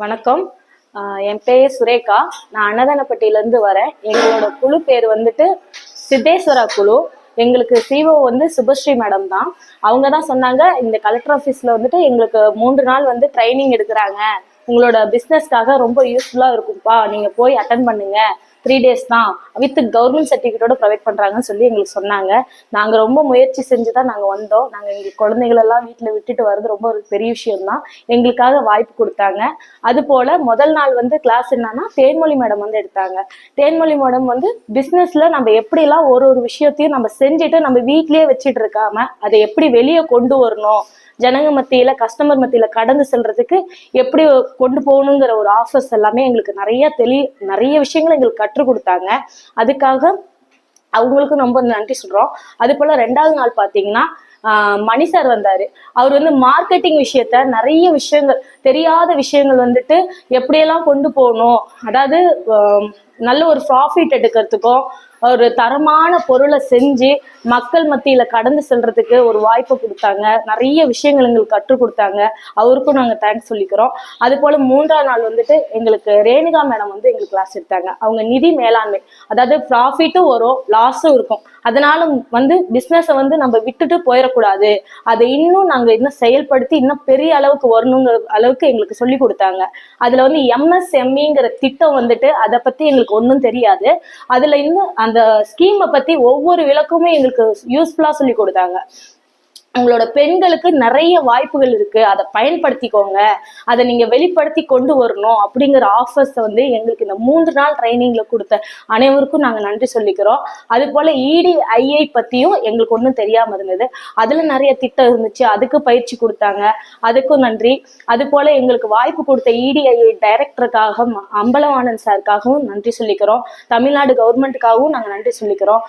வணக்கம். என் பேர் சுரேகா. நான் அன்னதானப்பட்டியிலேருந்து வரேன். எங்களோட குழு பேர் வந்துட்டு சித்தேஸ்வரா குழு. எங்களுக்கு சிஓ வந்து சுபஸ்ரீ மேடம் தான். அவங்க தான் சொன்னாங்க, இந்த கலெக்டர் ஆஃபீஸில் வந்துட்டு எங்களுக்கு 3 நாள் வந்து ட்ரைனிங் எடுக்கிறாங்க, உங்களோட பிஸ்னஸ்க்காக ரொம்ப யூஸ்ஃபுல்லாக இருக்கும்ப்பா, நீங்கள் போய் அட்டன் பண்ணுங்க, 3 days தான் வித் கவர்மெண்ட் சர்டிஃபிகேட்டோட ப்ரொவைட் பண்ணுறாங்கன்னு சொல்லி எங்களுக்கு சொன்னாங்க. நாங்கள் ரொம்ப முயற்சி செஞ்சு தான் நாங்கள் வந்தோம். நாங்கள் எங்கள் குழந்தைகளெல்லாம் வீட்டில் விட்டுட்டு வர்றது ரொம்ப ஒரு பெரிய விஷயம்தான். எங்களுக்காக வாய்ப்பு கொடுத்தாங்க. அது போல் முதல் நாள் வந்து கிளாஸ் என்னன்னா தேன்மொழி மேடம் வந்து எடுத்தாங்க. தேன்மொழி மேடம் வந்து பிஸ்னஸில் நம்ம எப்படிலாம் ஒரு ஒரு விஷயத்தையும் நம்ம செஞ்சுட்டு நம்ம வீட்லேயே வச்சுட்டு இருக்காம அதை எப்படி வெளியே கொண்டு வரணும், ஜனங்க மத்தியில கஸ்டமர் மத்தியில கடந்து செல்றதுக்கு எப்படி கொண்டு போகணுங்கிற ஒரு ஆஃபர்ஸ் எல்லாமே எங்களுக்கு நிறைய விஷயங்கள் எங்களுக்கு கற்றுக் கொடுத்தாங்க. அதுக்காக அவங்களுக்கும் ரொம்ப நன்றி சொல்றோம். அது போல 2வது நாள் பாத்தீங்கன்னா மணி சார் வந்தாரு. அவர் வந்து மார்க்கெட்டிங் விஷயத்த நிறைய விஷயங்கள், தெரியாத விஷயங்கள் வந்துட்டு எப்படியெல்லாம் கொண்டு போகணும், அதாவது நல்ல ஒரு ப்ராஃபிட் எடுக்கிறதுக்கும் ஒரு தரமான பொருளை செஞ்சு மக்கள் மத்தியில கடந்து செல்றதுக்கு ஒரு வாய்ப்பை கொடுத்தாங்க. நிறைய விஷயங்கள் எங்களுக்கு கற்றுக் கொடுத்தாங்க. அவருக்கும் நாங்கள் தேங்க்ஸ் சொல்லிக்கிறோம். அது போல 3ஆம் நாள் வந்துட்டு எங்களுக்கு ரேணுகா மேடம் வந்து எங்களுக்கு கிளாஸ் எடுத்தாங்க. அவங்க நிதி மேலாண்மை, அதாவது ப்ராஃபிட்டும் வரும் லாஸும் இருக்கும், அதனால வந்து பிஸ்னஸை வந்து நம்ம விட்டுட்டு போயிடக்கூடாது, அதை இன்னும் நாங்கள் இன்னும் செயல்படுத்தி இன்னும் பெரிய அளவுக்கு வரணுங்கிற அளவுக்கு எங்களுக்கு சொல்லி கொடுத்தாங்க. அதுல வந்து MSMEங்கிற திட்டம் வந்துட்டு அதை பத்தி எங்களுக்கு ஒன்றும் தெரியாது. அதுல இன்னும் அந்த ஸ்கீமை பத்தி ஒவ்வொரு விளக்கமுமே எங்களுக்கு யூஸ்ஃபுல்லா சொல்லி கொடுத்தாங்க. உங்களோட பெண்களுக்கு நிறைய வாய்ப்புகள் இருக்கு, அதை பயன்படுத்திக்கோங்க, அதை நீங்க வெளிப்படுத்தி கொண்டு வரணும் அப்படிங்கிற ஆஃபர்ஸ் வந்து எங்களுக்கு இந்த 3 நாள் ட்ரைனிங்ல கொடுத்த அனைவருக்கும் நாங்க நன்றி சொல்லிக்கிறோம். அது போல EDII பத்தியும் எங்களுக்கு ஒன்றும் தெரியாம இருந்தது. அதுல நிறைய திட்டம் இருந்துச்சு, அதுக்கு பயிற்சி கொடுத்தாங்க, அதுக்கும் நன்றி. அது போல எங்களுக்கு வாய்ப்பு கொடுத்த EDII டைரக்டருக்காக அம்பலவாணன் சாருக்காகவும் நன்றி சொல்லிக்கிறோம். தமிழ்நாடு கவர்மெண்ட்டுக்காகவும் நாங்க நன்றி சொல்லிக்கிறோம்.